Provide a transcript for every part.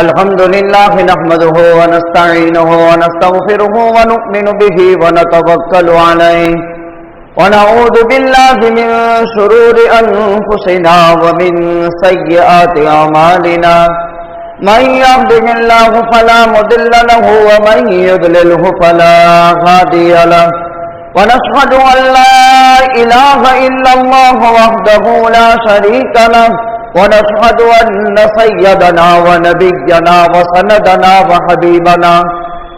الحمد لله نحمده ونستعينه ونستغفره ونؤمن به ونتوكل عليه ونعوذ بالله من شرور أنفسنا ومن سيئات أعمالنا من يهده الله فلا مضل له ومن يضلله فلا هادي له ونشهد أن لا إله إلا الله وحده لا شريك له ونشهد أن سيدنا ونبينا وسندنا وحبيبنا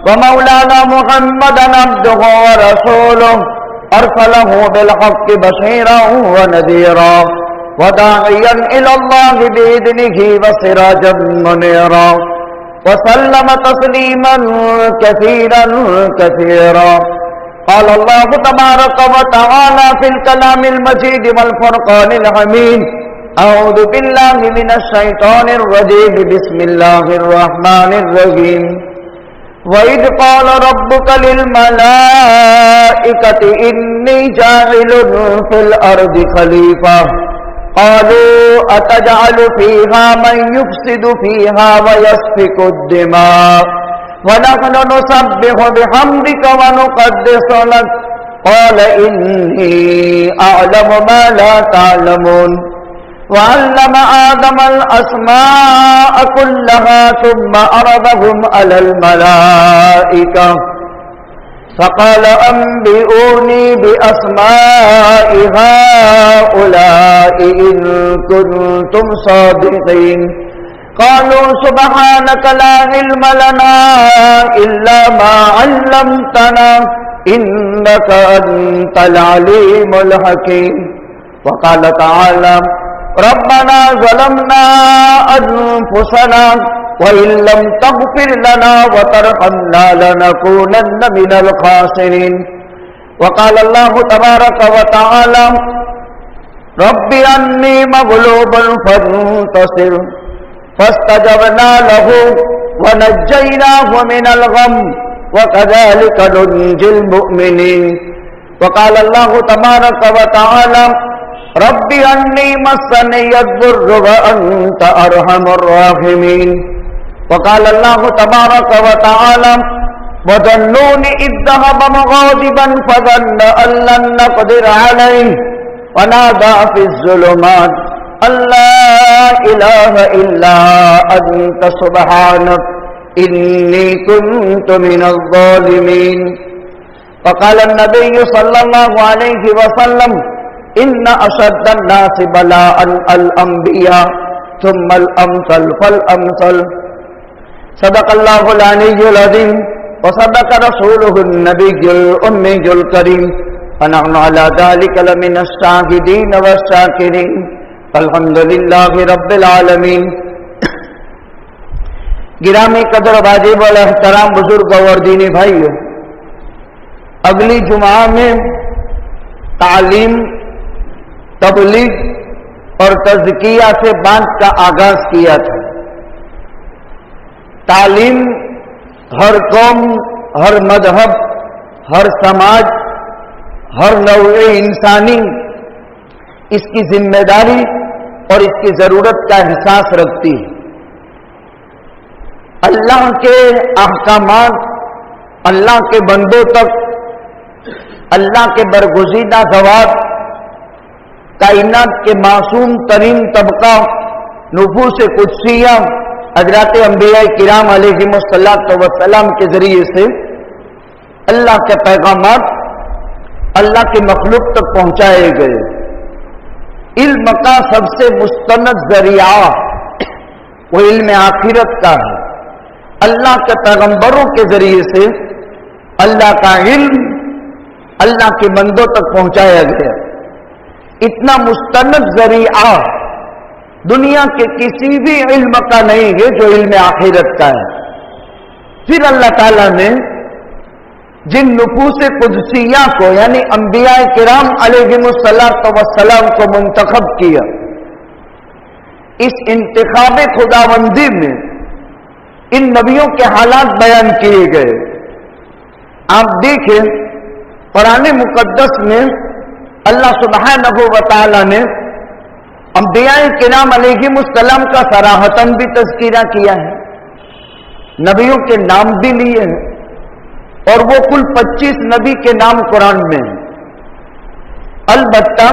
ومولانا محمدا عبده ورسوله أرسله بالحق بشيرا ونذيرا وداعيا إلى الله بإذنه وسراجا منيرا وسلم تسليما كثيرا كثيرا. قال الله تبارك وتعالى في الكلام المجيد والفرقان الحميد: أعوذ بالله من الشيطان الرجيم بسم الله الرحمن الرحيم. وَإِذْ قَالَ رَبُّكَ لِلْمَلَائِكَةِ إِنِّي جَاعِلٌ فِي الْأَرْضِ خَلِيفَةً قَالُوا أَتَجْعَلُ فِيهَا مَن يُفْسِدُ فِيهَا وَيَسْفِكُ الدِّمَاءَ وَنَحْنُ نُسَبِّحُ بِحَمْدِكَ وَنُقَدِّسُ لَكَ قَالَ إِنِّي أَعْلَمُ مَا لَا تَعْلَمُونَ. وَعَلَّمَ آدَمَ الْأَسْمَاءَ كُلَّهَا ثُمَّ عَرَضَهُمْ عَلَى الْمَلَائِكَةِ فَقَالَ أَنبِئُونِي بِأَسْمَاءِ هَؤُلَاءِ إِن كُنتُمْ صَادِقِينَ. قالوا سبحانك لا علم لنا إلا ما علمتنا إنك أنت العليم الحكيم. وقال تعالى: ربنا ظلمنا أنفسنا وإن لم تغفر لنا وترحمنا لنكونن من الخاسرين. وقال الله تبارك وتعالى: رب أني مغلوب فانتصر. فاستجبنا له ونجيناه من الغم وكذلك ننجي المؤمنين. وقال الله تبارك وتعالى: رب أني مسني الضر وأنت أرحم الراحمين. وقال الله تبارك وتعالى: وظنون إذ ذهب مغاضبا فظن أن لن نقدر عليه ونادى في الظلمات أن لا إله إلا أنت سبحانك إني كنت من الظالمين. وقال النبي صلى الله عليه وسلم: إن أشد الناس بلاء الأنبياء ثم الأمثل فالأمثل. صدق الله العلي العظيم وصدق رسوله النبي الأمي الكريم ونحن على ذلك لمن الشاهدين والشاكرين. الحمد للہ رب العالمین. گرامی قدر واجب والاحترام بزرگ اور دینی بھائیو، اگلی جمعہ میں تعلیم، تبلیغ اور تزکیہ سے بات کا آغاز کیا تھا. تعلیم ہر قوم، ہر مذہب، ہر سماج، ہر نوع انسانی اس کی ذمہ داری اور اس کی ضرورت کا احساس رکھتی ہے. اللہ کے احکامات اللہ کے بندوں تک، اللہ کے برگزیدہ ذوات، کائنات کے معصوم ترین طبقہ نفوس قدسیہ حضرات انبیاء کرام علیہم الصلاۃ والسلام کے ذریعے سے اللہ کے پیغامات اللہ کی مخلوق تک پہنچائے گئے. علم کا سب سے مستند ذریعہ وہ علم آخرت کا ہے. اللہ کے پیغمبروں کے ذریعے سے اللہ کا علم اللہ کے بندوں تک پہنچایا گیا. اتنا مستند ذریعہ دنیا کے کسی بھی علم کا نہیں ہے جو علم آخرت کا ہے. پھر اللہ تعالیٰ نے جن نفوس قدسیہ کو یعنی انبیاء کرام علیہم الصلاۃ والسلام کو منتخب کیا، اس انتخاب خداوندی میں ان نبیوں کے حالات بیان کیے گئے. آپ دیکھیں قرآن مقدس میں اللہ سبحانہ و تعالی نے انبیاء کرام علیہم السلام کا صراحتاً بھی تذکرہ کیا ہے، نبیوں کے نام بھی لیے ہیں، اور وہ کل 25 نبی کے نام قرآن میں ہیں۔ البتہ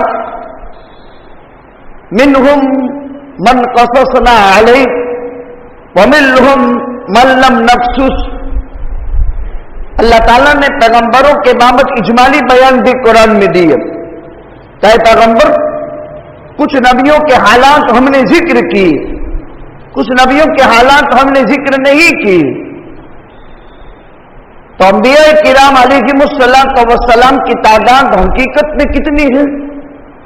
منہم من قصصنا علیک ومنہم من لم نقصص۔ اللہ تعالیٰ نے پیغمبروں کے بابت اجمالی بیان بھی قرآن میں دیے کہ پیغمبر کچھ نبیوں کے حالات ہم نے ذکر کی، کچھ نبیوں کے حالات ہم نے ذکر نہیں کی۔ تو انبیاء کرام علیہم السلام کی تعداد حقیقت میں کتنی ہے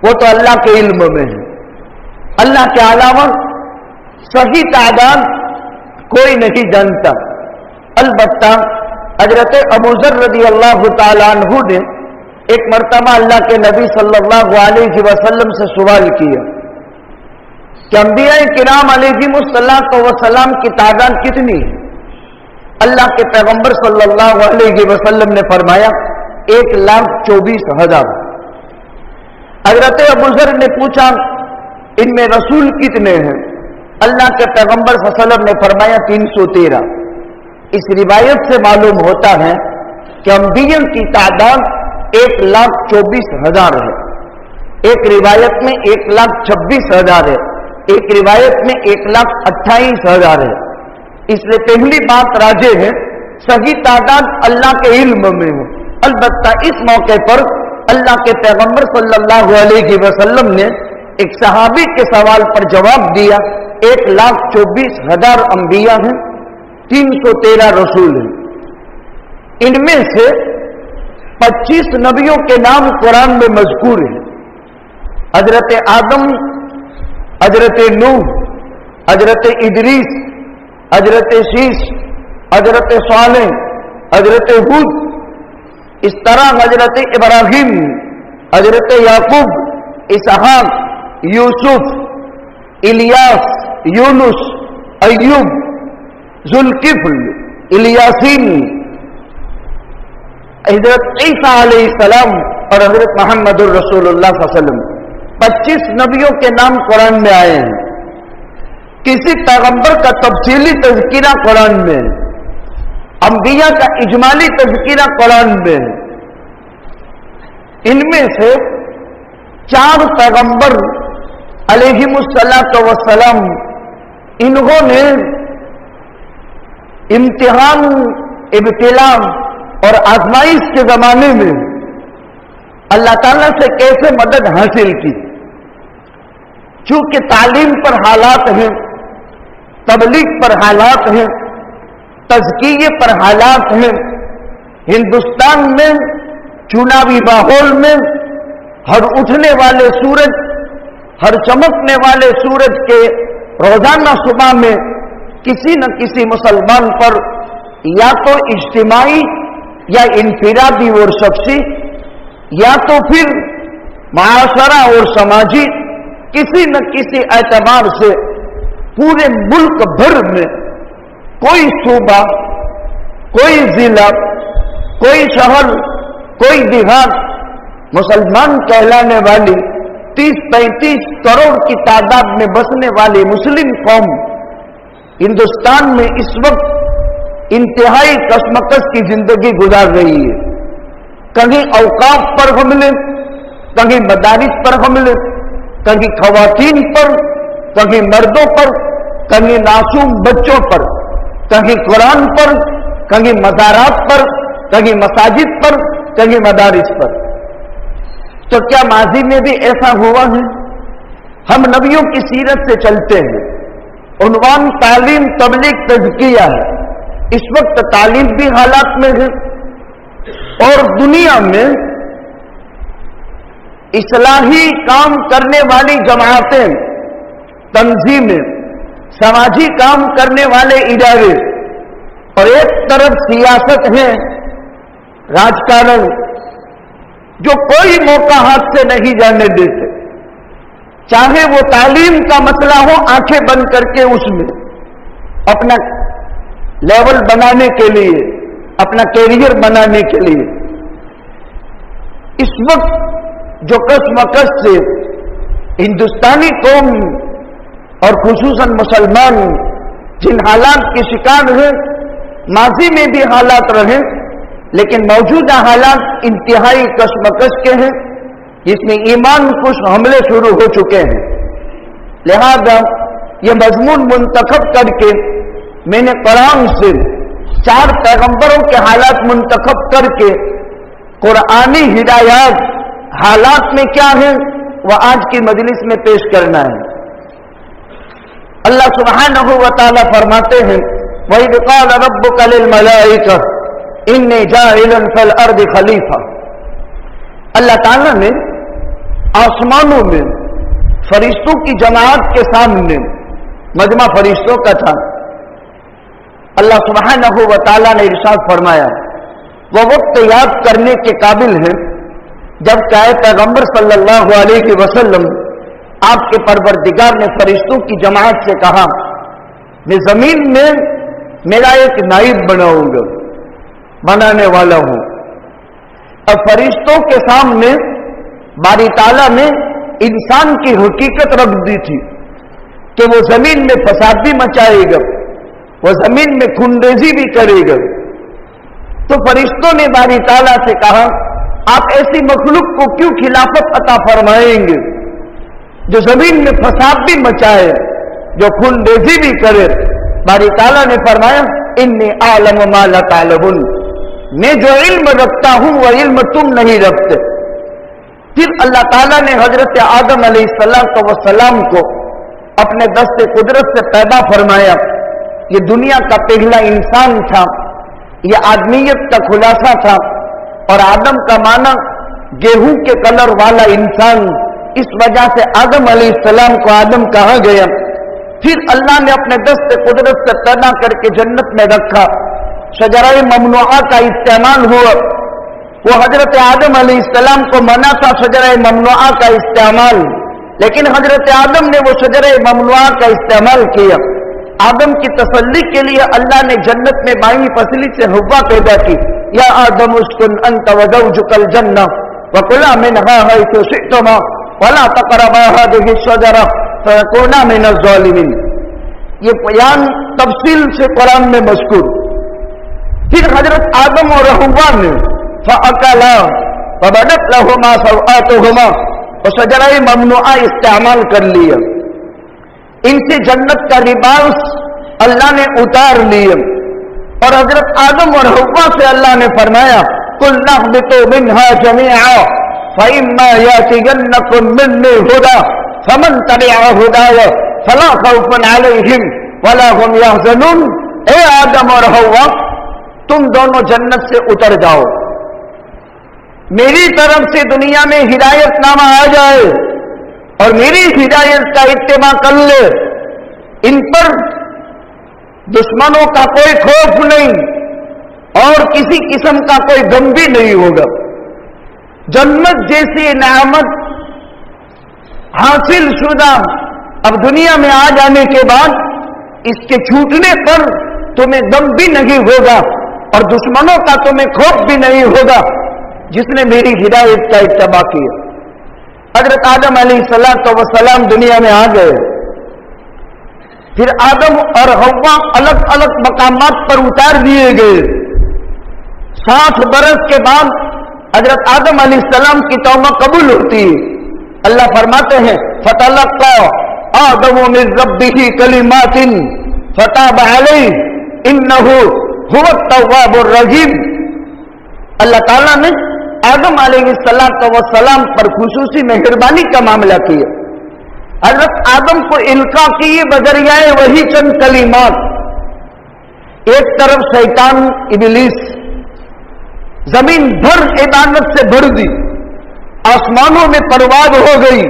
وہ تو اللہ کے علم میں ہے، اللہ کے علاوہ صحیح تعداد کوئی نہیں جانتا۔ البتہ حضرت ابو ذر رضی اللہ تعالیٰ عنہ نے ایک مرتبہ اللہ کے نبی صلی اللہ علیہ وسلم سے سوال کیا کہ انبیاء کرام علیہم السلام کی تعداد کتنی ہے؟ اللہ کے پیغمبر صلی اللہ علیہ وسلم نے فرمایا 1,24,000۔ حضرت ابو ذر نے پوچھا ان میں رسول کتنے ہیں؟ اللہ کے پیغمبر صلی اللہ علیہ وسلم نے فرمایا 313۔ اس روایت سے معلوم ہوتا ہے کہ انبیاء کی تعداد 1,24,000 ہے، ایک روایت میں 1,26,000 ہے، ایک روایت میں 1,28,000 ہے۔ اس لیے پہلی بات راجح ہے صحیح تعداد اللہ کے علم میں ہے۔ البتہ اس موقع پر اللہ کے پیغمبر صلی اللہ علیہ وسلم نے ایک صحابی کے سوال پر جواب دیا 1,24,000 انبیاء ہیں، 313 رسول ہیں۔ ان میں سے 25 نبیوں کے نام قرآن میں مذکور ہیں، حضرت آدم، حضرت نوح، حضرت ادریس، حضرت شیش، حضرت صالح، حضرت ہود، اس طرح حضرت ابراہیم، حضرت یعقوب، اسحاق، یوسف، الیاس، یونس، ایوب، ذوالکفل، الیاسین، حضرت عیسیٰ علیہ السلام اور حضرت محمد الرسول اللہ صلی اللہ علیہ وسلم۔ 25 نبیوں کے نام قرآن میں آئے ہیں۔ کسی پیغمبر کا تفصیلی تذکرہ قرآن میں ہے، انبیاء کا اجمالی تذکرہ قرآن میں ہے۔ ان میں سے 4 پیغمبر علیہم السلام انہوں نے امتحان، ابتلاء اور آزمائش کے زمانے میں اللہ تعالیٰ سے کیسے مدد حاصل کی۔ چونکہ تعلیم پر حالات ہیں، تبلیغ پر حالات ہیں، تزکیے پر حالات ہیں، ہندوستان میں چناوی ماحول میں ہر اٹھنے والے سورج، ہر چمکنے والے سورج کے روزانہ صبح میں کسی نہ کسی مسلمان پر یا تو اجتماعی یا انفرادی اور شخصی یا تو پھر معاشرہ اور سماجی کسی نہ کسی اعتبار سے پورے ملک بھر میں کوئی صوبہ، کوئی ضلع، کوئی شہر، کوئی دیہات مسلمان کہلانے والی 30-35 کروڑ کی تعداد میں بسنے والی مسلم قوم ہندوستان میں اس وقت انتہائی کشمکش کی زندگی گزار رہی ہے۔ کہیں اوقاف پر حملے، کہیں مدارس پر حملے، کہیں خواتین پر، کہیں مردوں پر، کہیں معصوم بچوں پر، کہیں قرآن پر، کہیں مزارات پر، کہیں مساجد پر، کہیں مدارس پر۔ تو کیا ماضی میں بھی ایسا ہوا ہے؟ ہم نبیوں کی سیرت سے چلتے ہیں، عنوان تعلیم، تبلیغ، تزکیہ ہے۔ اس وقت تعلیم بھی حالات میں ہے اور دنیا میں اصلاحی کام کرنے والی جماعتیں، تنظیمیں، سماجی کام کرنے والے ادارے اور ایک طرف سیاست ہے، راجکارن، جو کوئی موقع ہاتھ سے نہیں جانے دیتے، چاہے وہ تعلیم کا مسئلہ ہو، آنکھیں بند کر کے اس میں اپنا لیول بنانے کے لیے، اپنا کیریئر بنانے کے لیے اس وقت جو کشمکش سے ہندوستانی قوم اور خصوصاً مسلمان جن حالات کے شکار ہیں، ماضی میں بھی حالات رہے لیکن موجودہ حالات انتہائی کشمکش کے ہیں، جس میں ایمان کش حملے شروع ہو چکے ہیں۔ لہذا یہ مضمون منتخب کر کے میں نے قرآن سے 4 پیغمبروں کے حالات منتخب کر کے قرآنی ہدایات حالات میں کیا ہیں وہ آج کی مجلس میں پیش کرنا ہے۔ اللہ سبحانہ و تعالی فرماتے ہیں وَإِذْ قَالَ رَبُّكَ لِلْمَلَائِكَةِ إِنِّي جَاعِلٌ فِي الْأَرْضِ خَلِيفَةً، اللہ تعالیٰ نے آسمانوں میں فرشتوں کی جماعت کے سامنے، مجمع فرشتوں کا تھا، اللہ سبحانہ و تعالی نے ارشاد فرمایا، وہ وقت یاد کرنے کے قابل ہے جب کہ پیغمبر صلی اللہ علیہ وسلم آپ کے پروردگار نے فرشتوں کی جماعت سے کہا میں زمین میں میرا ایک نائب بناؤں گا، بنانے والا ہوں۔ اب فرشتوں کے سامنے باری تعالیٰ نے انسان کی حقیقت رکھ دی تھی کہ وہ زمین میں فساد بھی مچائے گا، وہ زمین میں خونریزی بھی کرے گا۔ تو فرشتوں نے باری تعالیٰ سے کہا آپ ایسی مخلوق کو کیوں خلافت عطا فرمائیں گے جو زمین میں فساد بھی مچائے، جو خونریزی بھی کرے؟ باری تعالیٰ نے فرمایا انی اعلم ما لا تعلمون، میں جو علم رکھتا ہوں وہ علم تم نہیں رکھتے۔ پھر اللہ تعالیٰ نے حضرت آدم علیہ السلام کو اپنے دست قدرت سے پیدا فرمایا۔ یہ دنیا کا پہلا انسان تھا، یہ آدمیت کا خلاصہ تھا، اور آدم کا معنی گیہوں کے کلر والا انسان، اس وجہ سے آدم علیہ السلام کو آدم کہا گیا۔ پھر اللہ نے اپنے دست قدرت سے پیدا کر کے جنت میں رکھا، شجرہ ممنوعہ کا استعمال ہوا، وہ حضرت آدم علیہ السلام کو منع تھا شجرہ ممنوعہ کا استعمال، لیکن حضرت آدم نے وہ شجرہ ممنوعہ کا استعمال کیا۔ آدم کی تسلی کے لیے اللہ نے جنت میں بائیں پسلی سے حوا پیدا کی، یا آدم اسکن انت وزوجک الجنہ وکلا منہا حیث شئتما ولا تقربا هذه الشجرہ فیکونا من الظالمین۔ یہ بیان تفصیل سے قرآن میں مذکور۔ پھر حضرت آدم اور حوا نے فَأَكَلَا فَبَدَتْ لَهُمَا سَوْآتُهُمَا وشجرہ ممنوعہ استعمال کر لیا، ان سے جنت کا لباس اللہ نے اتار لیا، اور حضرت آدم اور حوا سے اللہ نے فرمایا قُلْنَا اهْبِطُوا مِنْهَا جَمِيعًا فَإِمَّا يَأْتِيَنَّكُم مِّنِّي هُدًى فَمَن تَبِعَ هُدَايَ فَلَا خَوْفٌ عَلَيْهِمْ وَلَا هُمْ يَحْزَنُونَ۔ اے آدم اور حوا، تم دونوں جنت سے اتر جاؤ، میری طرف سے دنیا میں ہدایت نامہ آ جائے اور میری ہدایت کا اتباع کر لے، ان پر دشمنوں کا کوئی خوف نہیں اور کسی قسم کا کوئی غم بھی نہیں ہوگا۔ جنت جیسی نعمت حاصل شدہ اب دنیا میں آ جانے کے بعد اس کے چھوٹنے پر تمہیں غم بھی نہیں ہوگا اور دشمنوں کا تمہیں خوف بھی نہیں ہوگا، جس نے میری ہدایت کا اتباع کیا۔ حضرت آدم علیہ السلام دنیا میں آ گئے، پھر آدم اور حوا الگ الگ مقامات پر اتار دیے گئے۔ 60 برس کے بعد حضرت آدم علیہ السلام کی توبہ قبول ہوتی ہے۔ اللہ فرماتے ہیں فَتَلَقَّى آدَمُ مِن رَّبِّهِ كَلِمَاتٍ فَتَابَ عَلَيْهِ إِنَّهُ هُوَ التَّوَّابُ الرَّحِيمُ۔ اللہ تعالیٰ نے آدم علیہ السلام پر خصوصی مہربانی کا معاملہ کیا۔ حضرت آدم کو القاء کیے بذریعہ وہی چند کلمات۔ ایک طرف شیطان ابلیس زمین بھر عبادت سے بھر دی، آسمانوں میں پرواز ہو گئی،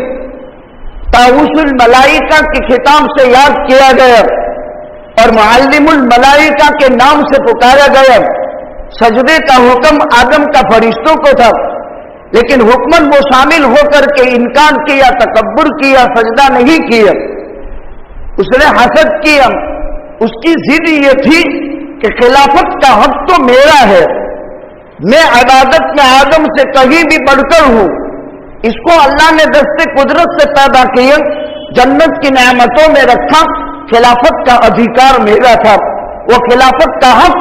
طاؤس الملائکہ کے خطاب سے یاد کیا گیا اور معلم الملائکہ کے نام سے پکارا گیا۔ سجدے کا حکم آدم کا فرشتوں کو تھا، لیکن حکمت وہ شامل ہو کر کے انکار کیا، تکبر کیا، سجدہ نہیں کیا، اس نے حسد کیا۔ اس کی ضد یہ تھی کہ خلافت کا حق تو میرا ہے، میں عبادت میں آدم سے کہیں بھی بڑھ کر ہوں۔ اس کو اللہ نے دست قدرت سے پیدا کیا، جنت کی نعمتوں میں رکھا، خلافت کا ادھیکار میرا تھا، وہ خلافت کا حق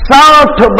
60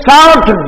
60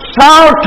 60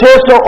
600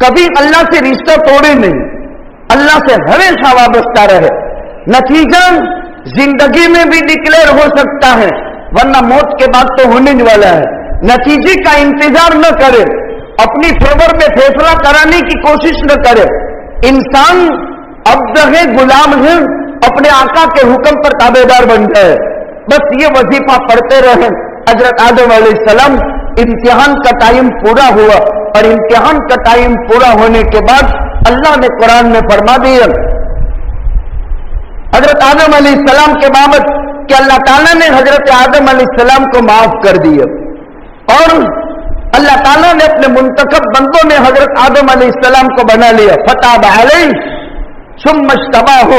کبھی اللہ سے رشتہ توڑے نہیں، اللہ سے ہمیشہ وابستہ رہے۔ نتیجہ زندگی میں بھی ڈکلیئر ہو سکتا ہے، ورنہ موت کے بعد تو ہونے والا ہے۔ نتیجے کا انتظار نہ کرے، اپنی فیور میں فیصلہ کرانے کی کوشش نہ کرے۔ انسان عبد ہے، غلام ہے، اپنے آقا کے حکم پر تابع دار بن جائے، بس یہ وظیفہ پڑھتے رہیں۔ حضرت آدم علیہ السلام امتحان کا ٹائم پورا ہوا، اور امتحان کا ٹائم پورا ہونے کے بعد اللہ نے قرآن میں فرما دیا حضرت آدم علیہ السلام کے بابت کہ اللہ تعالیٰ نے حضرت آدم علیہ السلام کو معاف کر دیا، اور اللہ تعالیٰ نے اپنے منتخب بندوں میں حضرت آدم علیہ السلام کو بنا لیا۔ فتاب علیہ ثم اجتباہ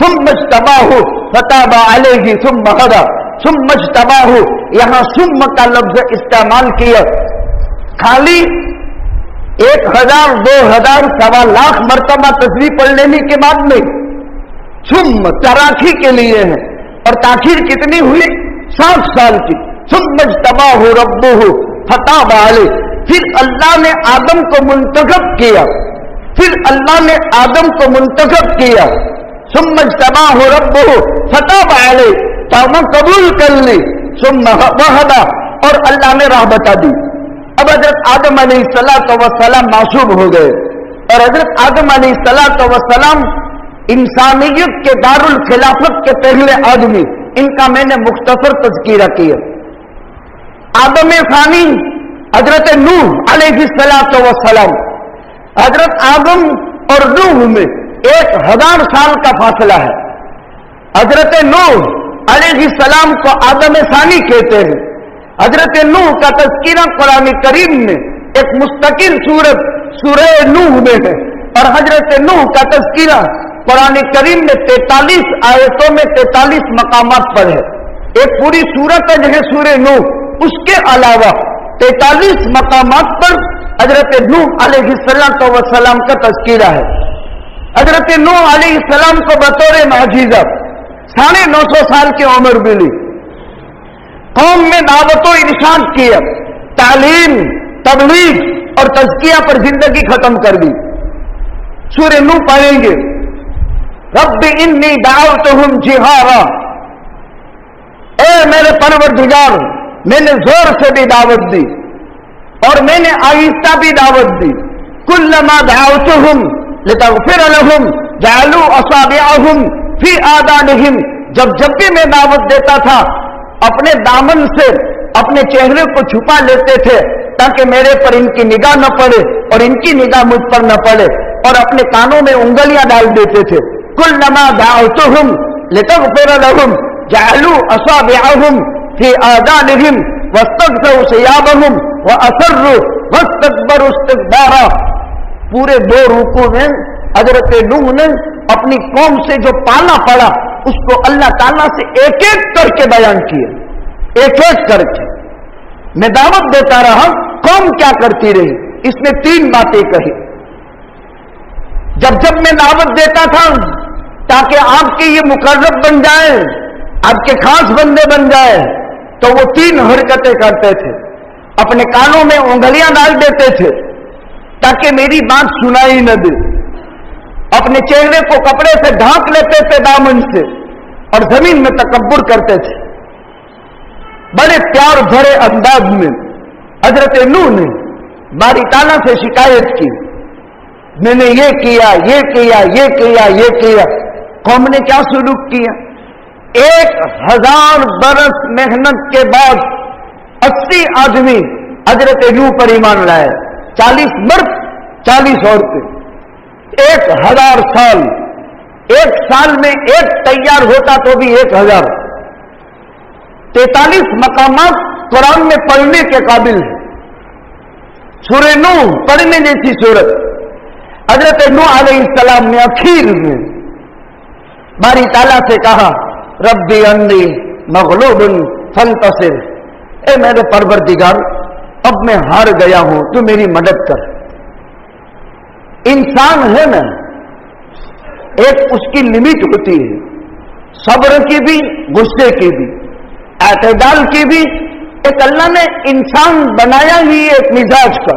ثم اجتباہ فتاب علیہ ثم ہدی ثم اجتباہ، یہاں ثم کا لفظ استعمال کیا، خالی 1000 2000 سوا لاکھ مرتبہ تسبیح پڑھ لینے کے بعد نہیں، ثم تراخی کے لیے ہے، اور تاخیر کتنی ہوئی؟ 7 سال کی۔ ثم اجتباہ ربہ فتاب علیہ، پھر اللہ نے آدم کو منتخب کیا، پھر اللہ نے آدم کو منتخب کیا۔ ثم اجتباہ ربہ فتاب علیہ، توبہ قبول کر لی، ثم ہدی، اور اللہ نے راہ بتا دی۔ اب حضرت آدم علیہ السلام معصوم ہو گئے، اور حضرت آدم علیہ السلام انسانیت کے دارالخلافت کے پہلے آدمی، ان کا میں نے مختصر تذکرہ کیا۔ آدم ثانی حضرت نوح علیہ السلام، حضرت آدم اور نوح میں 1000 سال کا فاصلہ ہے۔ حضرت نوح علیہ السلام کو آدم ثانی کہتے ہیں۔ حضرت نوح کا تذکرہ قرآن کریم میں ایک مستقل سورت سورہ نوح میں ہے، اور حضرت نوح کا تذکرہ قرآن کریم میں 43 آیتوں میں 43 مقامات پر ہے۔ ایک پوری سورت ہے سورہ نوح، اس کے علاوہ 43 مقامات پر حضرت نوح علیہ السلام کا تذکرہ ہے۔ حضرت نوح علیہ السلام کو بطور معجزہ 950 سال کی عمر ملی، قوم میں دعوت و ارشاد کیا، تعلیم، تبلیغ اور تزکیہ پر زندگی ختم کر دی۔ سورہ نوح پڑھیں گے، رب انی دعوتہم جہارا، اے میرے پروردگار میں نے زور سے بھی دعوت دی اور میں نے آہستہ بھی دعوت دی۔ کلما دعوتہم لتغفر لہم جعلوا اصابعہم فی آذانہم، جب بھی میں دعوت دیتا تھا اپنے دامن سے اپنے چہرے کو چھپا لیتے تھے تاکہ میرے پر ان کی نگاہ نہ پڑے اور ان کی نگاہ مجھ پر نہ پڑے، اور اپنے کانوں میں انگلیاں ڈال دیتے تھے۔ کلما دعوتہم لتغفر لہم جعلوا اصابعہم فی آذانہم واستغشوا ثیابہم واسروا واستکبروا استکبارا۔ پورے 2 رکوع میں حضرت نوح نے اپنی قوم سے جو پالا پڑا اس کو اللہ تعالیٰ سے ایک ایک کر کے بیان کیا، ایک ایک کر کے۔ میں دعوت دیتا رہا، قوم کیا کرتی رہی؟ اس نے 3 باتیں کہی۔ جب میں دعوت دیتا تھا تاکہ آپ کے یہ مقرب بن جائے، آپ کے خاص بندے بن جائے، تو وہ 3 حرکتیں کرتے تھے۔ اپنے کانوں میں انگلیاں ڈال دیتے تھے تاکہ میری بات سنائی نہ دے، اپنے چہرے کو کپڑے سے ڈھانپ لیتے تھے دامن سے، اور زمین میں تکبر کرتے تھے۔ بڑے پیار بھرے انداز میں حضرت نوح نے باری تعالیٰ سے شکایت کی، میں نے یہ کیا، یہ کیا، یہ کیا، یہ کیا۔ قوم نے کیا سلوک کیا؟ 1000 برس محنت کے بعد 80 آدمی حضرت نوح پر ایمان لائے، 40 مرد 40 عورتیں۔ 1000 سال، 1 سال میں ایک تیار ہوتا تو بھی 1000۔ 43 مقامات قرآن میں پڑھنے کے قابل ہیں۔ سورہ نوح پڑھنے جیسی سورت۔ حضرت نوح علیہ السلام نے اخیر میں باری تعالیٰ سے کہا، ربی انی مغلوب فانتصر، اے میرے پروردگار اب میں ہار گیا ہوں، تو میری مدد کر۔ انسان ہے نا، ایک اس کی لمٹ ہوتی ہے، صبر کی بھی، غصے کی بھی، اعتدال کی بھی۔ ایک اللہ نے انسان بنایا ہی ایک مزاج کا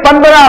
15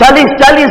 40-40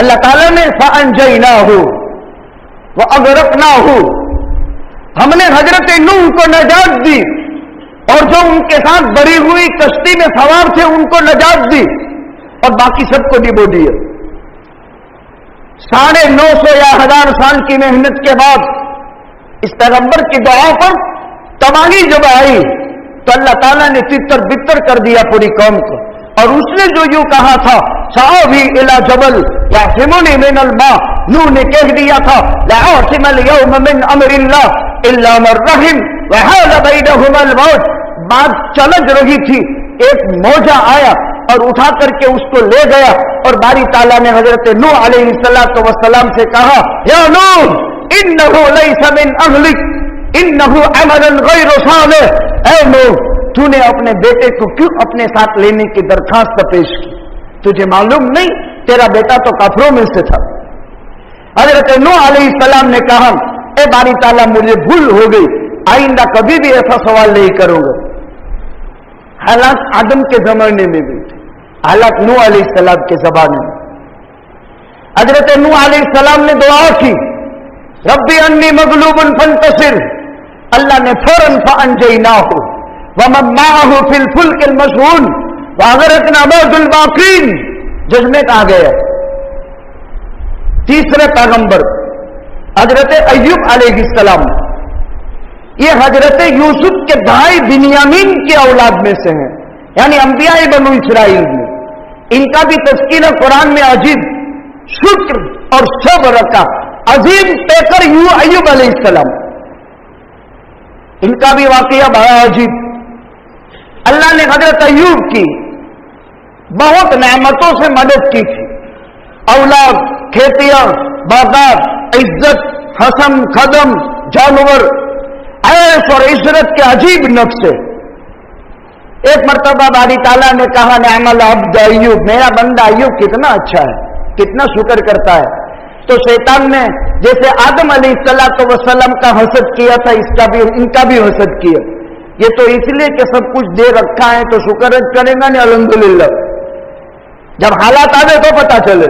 اللہ تعالیٰ نے فَأَنْجَيْنَاهُ وَأَغْرَقْنَاهُ، ہم نے حضرت نوح کو نجات دی اور جو ان کے ساتھ بری ہوئی کشتی میں سوار تھے ان کو نجات دی اور باقی سب کو ڈبو دیا۔ 950 یا 1000 سال کی محنت کے بعد اس پیغمبر کی دعا پر تباہی جب آئی تو اللہ تعالیٰ نے تتر بتر کر دیا پوری قوم کو، اور اس نے جو یوں کہا تھا سآوی الی جبل یعصمنی من الماء، نوح نے کہہ دیا تھا لا عاصم اليوم من امر اللہ الا من رحم وحال بینہما الموج، بات چلج رہی تھی، ایک موجہ آیا اور اٹھا کر کے اس کو لے گیا، اور باری تعالیٰ نے حضرت نوح علیہ السلام سے کہا یا نوح انہ لیس من اہلک انہ عمل غیر صالح، اے نوح تو نے اپنے بیٹے کو کیوں اپنے ساتھ لینے کی درخواست پیش کی؟ تجھے معلوم نہیں تیرا بیٹا تو کافروں میں سے تھا۔ حضرت نوح علیہ السلام نے کہا اے باری تعالیٰ مجھے بھول ہو گئی، آئندہ کبھی بھی ایسا سوال نہیں کروں گا۔ حالات آدم کے زمانے میں بھی تھے، حالات نوح علیہ السلام کے زمانے میں۔ حضرت نوح علیہ السلام نے دعا کی ربی انی مغلوب فانتصر، اللہ نے فوراً فانجیناہ ومن معه فی الفلک المشحون واغرقنا بعد الباقین، ججمنٹ آ گیا۔ تیسرے پیغمبر حضرت ایوب علیہ السلام، یہ حضرت یوسف کے بھائی بنیامین کی اولاد میں سے ہیں، یعنی انبیاء بنو اسرائیل میں۔ ان کا بھی تذکرہ قرآن میں عجیب شکر اور صبر کا عظیم پیکر ایوب علیہ السلام، ان کا بھی واقعہ بڑا عجیب۔ اللہ نے حضرت ایوب کی بہت نعمتوں سے مدد کی تھی، اولاد، کھیتیاں، باغات، عزت، حسن خدم، جانور، عیش اور عشرت کے عجیب نقشے۔ ایک مرتبہ باری تعالیٰ نے کہا نعم العبد ایوب، میرا بندہ ایوب کتنا اچھا ہے، کتنا شکر کرتا ہے۔ تو شیطان نے جیسے آدم علیہ السلام کا حسد کیا تھا ان کا بھی حسد کیا، یہ تو اس لیے کہ سب کچھ دے رکھا ہے تو شکر کرے گا نہیں الحمدللہ، جب حالات آ گئے تو پتا چلے۔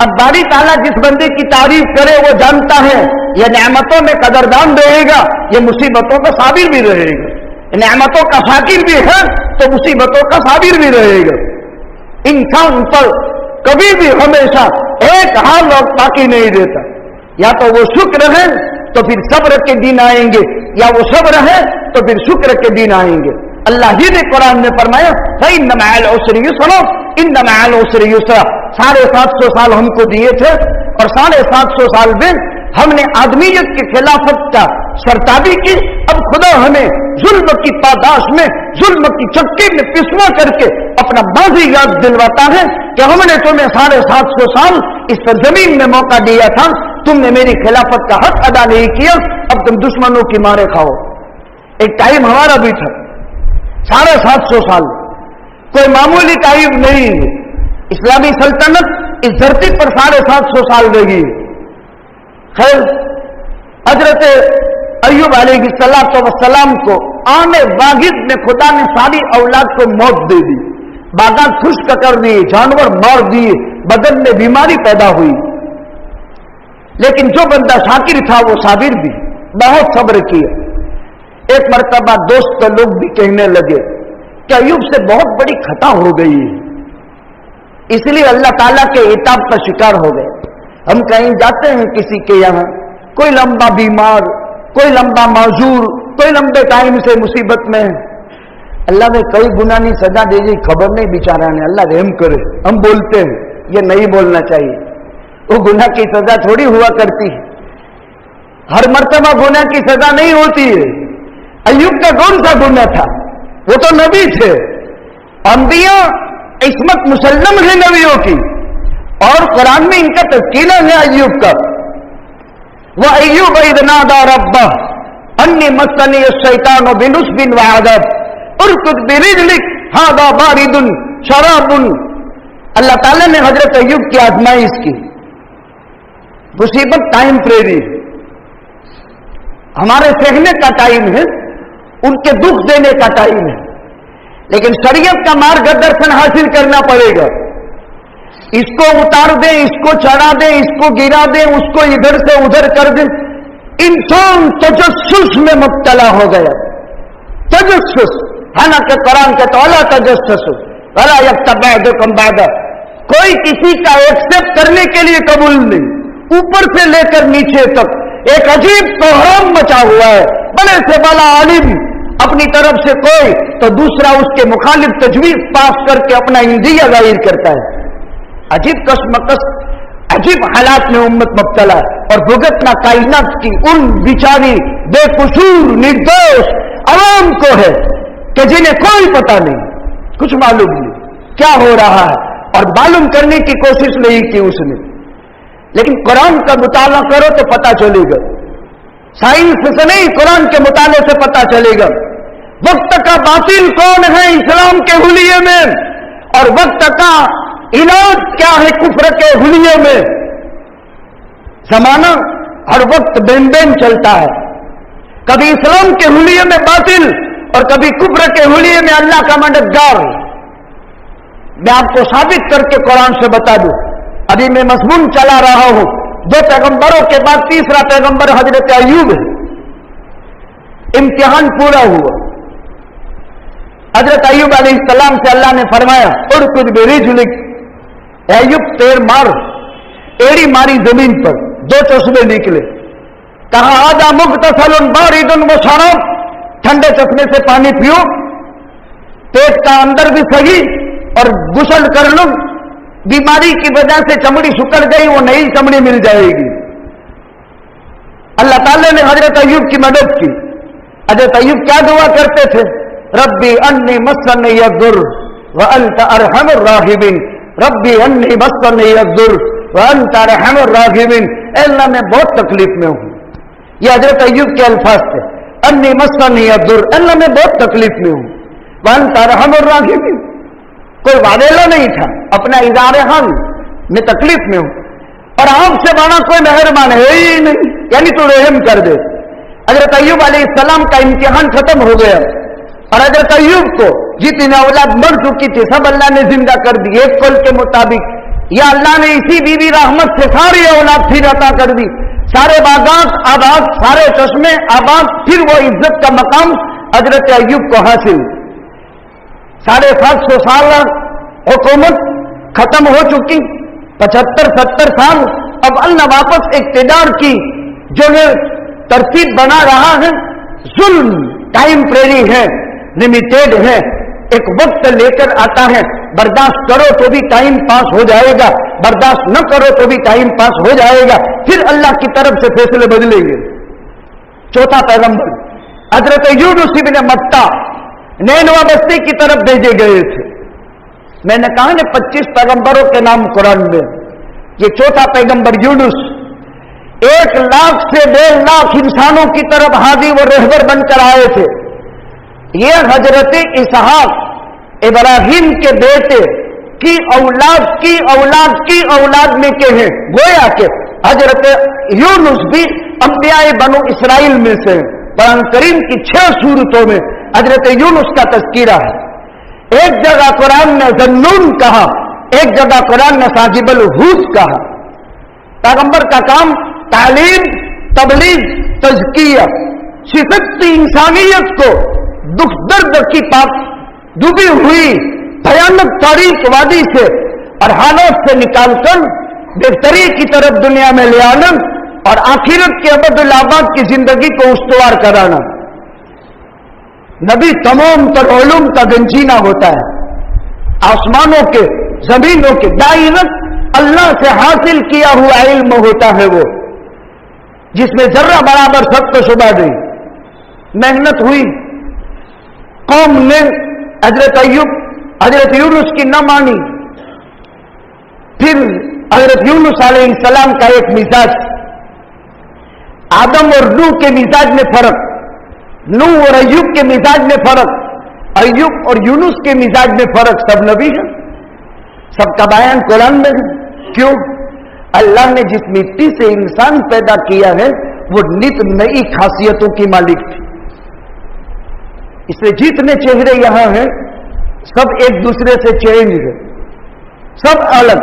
اب باری تعالیٰ جس بندے کی تعریف کرے وہ جانتا ہے یہ نعمتوں میں قدردان رہے گا، یہ مصیبتوں کا صابر بھی رہے گا، نعمتوں کا شاکر بھی ہے تو مصیبتوں کا صابر بھی رہے گا۔ انسان پر کبھی بھی ہمیشہ ایک حال باقی نہیں دیتا، یا تو وہ شکر ہے تو پھر صبر کے دن آئیں گے، یا وہ صبر ہے تو پھر شکر کے دن آئیں گے۔ اللہ ہی نے قرآن میں فرمایا فَإِنَّ مَعَ الْعُسْرِ يُسْرًا إِنَّ مَعَ الْعُسْرِ يُسْرًا، 750 سال ہم کو دیے تھے اور 750 سال میں ہم نے آدمیت کی خلافت کا سرتابی کی، اب خدا ہمیں ظلم کی پاداش میں ظلم کی چکی میں پسوا کر کے اپنا ماضی یاد دلواتا ہے کہ ہم نے تمہیں 750 سال اس سرزمین میں موقع دیا تھا، تم نے میری خلافت کا حق ادا نہیں کیا، اب تم دشمنوں کی مارے کھاؤ۔ ایک ٹائم ہمارا بھی تھا 750 سال، کوئی معمولی ٹائم نہیں ہے۔ اسلامی سلطنت اس دھرتی پر 750 سال رہی ہے۔ خیر، حضرت ایوب علیہ السلام کو عام واحد میں خدا نے ساری اولاد کو موت دے دی، باغات خشک کر دیے، جانور مار دیے، بدن میں بیماری پیدا ہوئی، لیکن جو بندہ شاکر تھا وہ صابر بھی، بہت صبر کیا۔ ایک مرتبہ دوست لوگ بھی کہنے لگے کہ ایوب سے بہت بڑی خطا ہو گئی ہے، اس لیے اللہ تعالیٰ کے عتاب کا شکار ہو گئے۔ ہم کہیں جاتے ہیں کسی کے یہاں، کوئی لمبا بیمار، کوئی لمبا معذور، کوئی لمبے ٹائم سے مصیبت میں ہے، اللہ نے کئی گناہ نہیں سزا دے دی، خبر نہیں بیچارہ نے، اللہ رحم کرے۔ ہم بولتے ہیں یہ نہیں بولنا چاہیے، وہ گناہ کی سزا تھوڑی ہوا کرتی ہے، ہر مرتبہ گناہ کی سزا نہیں ہوتی ہے۔ ایوب کا کون سا گناہ تھا؟ وہ تو نبی تھے، انبیاء عصمت مسلم ہے نبیوں کی، اور قرآن میں ان کا تذکرہ ہے ایوب کا۔ وَأَيُّوبَ إِذْ نَادَىٰ رَبَّهُ أَنِّي مَسَّنِيَ الشَّيْطَانُ بِنُصْبٍ وَعَذَابٍ ارْكُضْ بِرِجْلِكَ هَٰذَا بَارِدٌ شَرَابٌ۔ اللہ تعالیٰ نے حضرت ایوب کی آزمائش کی۔ مصیبت ٹائم پریری ہے، ہمارے سہنے کا ٹائم ہے، ان کے دکھ دینے کا ٹائم ہے، لیکن شریعت کا مارگدرشن حاصل کرنا پڑے گا۔ اس کو اتار دیں، اس کو چڑھا دیں، اس کو گرا دیں، اس کو ادھر سے ادھر کر دیں. انسان تجسس میں مبتلا ہو گیا. تجسس، حالانکہ قرآن کے تو الا تجسس ولا یغتب بعضکم بعضا، کوئی کسی کا ایکسپٹ کرنے کے لیے قبول نہیں. اوپر سے لے کر نیچے تک ایک عجیب کوہرام مچا ہوا ہے. بڑے سے بڑا عالم اپنی طرف سے کوئی تو دوسرا اس کے مخالف تجویز پاس کر کے اپنا اندیہ ظاہر کرتا ہے. عجیب کشمکش، عجیب حالات میں امت مبتلا ہے. اور بھگتنا کائنات کی ان بیچاری بے قصور نردوش عوام کو ہے کہ جنہیں کوئی پتہ نہیں، کچھ معلوم نہیں کیا ہو رہا ہے، اور معلوم کرنے کی کوشش نہیں کی اس نے. لیکن قرآن کا مطالعہ کرو تو پتہ چلے گا. سائنس سے نہیں، قرآن کے مطالعے سے پتہ چلے گا وقت کا باطل کون ہے اسلام کے حلیے میں، اور وقت کا علاج کیا ہے کفر کے حلیے میں. زمانہ ہر وقت بین بین چلتا ہے، کبھی اسلام کے حلیے میں باطل اور کبھی کفر کے حلیے میں اللہ کا مددگار. میں آپ کو ثابت کر کے قرآن سے بتا دوں. ابھی میں مضمون چلا رہا ہوں، 2 پیغمبروں کے بعد تیسرا پیغمبر حضرت ایوب ہے. امتحان پورا ہوا. حضرت ایوب علیہ السلام سے اللہ نے فرمایا ارکض برجلک، ایوب تیر مار. ایڑی ماری زمین پر، 2 چشمے نکلے. کہا ھذا مغتسل بارد وشراب، ٹھنڈے چشمے سے پانی پیو، پیٹ کا اندر بھی صحیح اور غسل کر لو. بیماری کی وجہ سے چمڑی سکڑ گئی، وہ نئی چمڑی مل جائے گی. اللہ تعالیٰ نے حضرت ایوب کی مدد کی. حضرت ایوب کیا دعا کرتے تھے؟ ربی انی مسنی الضر وانت ارحم الراحمین، ربی انی مسنی الضر وانت ارحم الراحمین. اے اللہ میں بہت تکلیف میں ہوں. یہ حضرت ایوب کے الفاظ تھے. انی مسنی الضر، اللہ میں بہت تکلیف میں ہوں. وانت ارحم الراحمین، کوئی وعدیلا نہیں تھا، اپنا اظہار حال میں تکلیف میں ہوں، اور آپ سے بڑا کوئی مہربان ہے ہی نہیں، یعنی تو رحم کر دے. حضرت ایوب علیہ السلام کا امتحان ختم ہو گیا، اور حضرت ایوب کو جتنی اولاد مر چکی تھی سب اللہ نے زندہ کر دی. ایک قول کے مطابق یا اللہ نے اسی بی بی رحمت سے ساری اولاد پھر عطا کر دی، سارے باغات آباد، سارے چشمے آباد، پھر وہ عزت کا مقام حضرت ایوب کو حاصل. 750 سال حکومت ختم ہو چکی، 75-70 سال. اب اللہ واپس اقتدار کی جو ہے ترتیب بنا رہا ہے. ظلم ٹائمپریری ہے، لمیٹیڈ ہے، ایک وقت لے کر آتا ہے. برداشت کرو تو بھی ٹائم پاس ہو جائے گا، برداشت نہ کرو تو بھی ٹائم پاس ہو جائے گا، پھر اللہ کی طرف سے فیصلے بدلیں گے. 4تھا پیغمبر حضرت یونس بن متى نینوا بستی کی طرف بھیجے گئے تھے. میں نے کہا نا 25 پیغمبروں کے نام قرآن میں، یہ 4تھا پیغمبر یونس 1 لاکھ سے 1.5 لاکھ انسانوں کی طرف ہادی و رہبر بن کر آئے تھے. یہ حضرت اسحاق ابراہیم کے بیٹے کی اولاد کی اولاد کی اولاد میں کے ہیں. گویا کہ حضرت یونس بھی انبیاء بنو اسرائیل میں سے ہیں. قرآن کریم کی 6 سورتوں میں حضرت یونس کا تذکرہ ہے. ایک جگہ قرآن نے ذنون کہا، ایک جگہ قرآن نے صاحب الحوت کہا. پیغمبر کا کام تعلیم، تبلیغ، تزکیہ، صفت انسانیت کو دکھ درد کی پاک ڈوبی ہوئی بھیانک تاریخ وادی سے اور حالات سے نکال کر بہتری کی طرف دنیا میں لے آنا اور آخرت کے ابد الآباد کی زندگی کو استوار کرانا. نبی تمام تر علوم کا گنجینہ ہوتا ہے. آسمانوں کے، زمینوں کے ڈائریکٹ اللہ سے حاصل کیا ہوا علم ہوتا ہے، وہ جس میں ذرہ برابر شک و شبہ نہیں. محنت ہوئی، قوم نے حضرت ایوب حضرت یونس کی نہ مانی. پھر حضرت یونس علیہ السلام کا ایک مزاج، آدم اور نوح کے مزاج میں فرق، نوح اور ایوب کے مزاج میں فرق، ایوب اور یونس کے مزاج میں فرق. سب نبی ہیں، سب کا بیان قرآن میں ہے. کیوں؟ اللہ نے جس مٹی سے انسان پیدا کیا ہے وہ نت نئی خاصیتوں کی مالک تھی. اس لیے جتنے چہرے یہاں ہیں سب ایک دوسرے سے چینج ہے، سب الگ.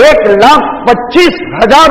1,25,000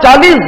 40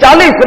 40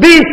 20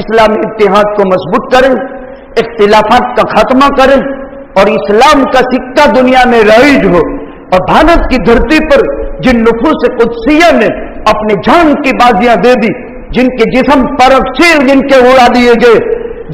اسلامی اتحاد کو مضبوط کریں، اختلافات کا خاتمہ کریں اور اسلام کا سکہ دنیا میں رائج ہو۔ اور بھارت کی دھرتی پر جن نفوس قدسیہ نے اپنی جان کی بازیاں دے دی، جن کے جسم پرکشیر جن کے اڑا دیے گئے،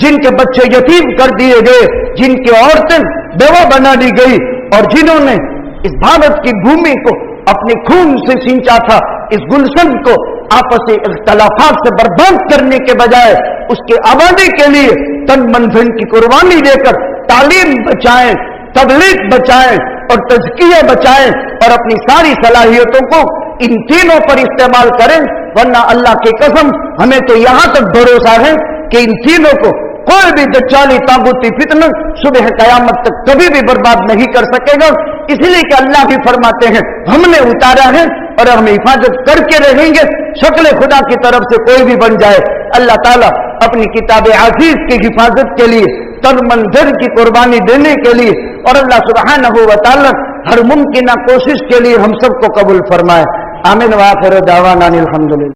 جن کے بچے یتیم کر دیے گئے، جن کی عورتیں بیوہ بنا دی گئی، اور جنہوں نے اس بھارت کی بھومی کو اپنے خون سے سینچا تھا، اس گلشن کو آپسی اختلافات سے برباد کرنے کے بجائے اس کی آبادی کے لیے تن من دھن کی قربانی دے کر تعلیم بچائیں، تبلیغ بچائیں اور تزکیہ بچائیں اور اپنی ساری صلاحیتوں کو ان تینوں پر استعمال کریں، ورنہ اللہ کی قسم ہمیں تو یہاں تک بھروسہ ہے کہ ان تینوں کو کوئی بھی دجالی طاغوتی فتنہ صبح قیامت تک کبھی بھی برباد نہیں کر سکے گا۔ اس لیے کہ اللہ بھی فرماتے ہیں ہم نے اتارا ہے اور ہم حفاظت کر کے رہیں گے، شکل خدا کی طرف سے کوئی بھی بن جائے۔ اللہ تعالیٰ اپنی کتاب عزیز کی حفاظت کے لیے، تن من دھن کی قربانی دینے کے لیے، اور اللہ سبحانہ و تعالیٰ ہر ممکنہ کوشش کے لیے ہم سب کو قبول فرمائے۔ آمین وآخر دعوانا الحمدللہ۔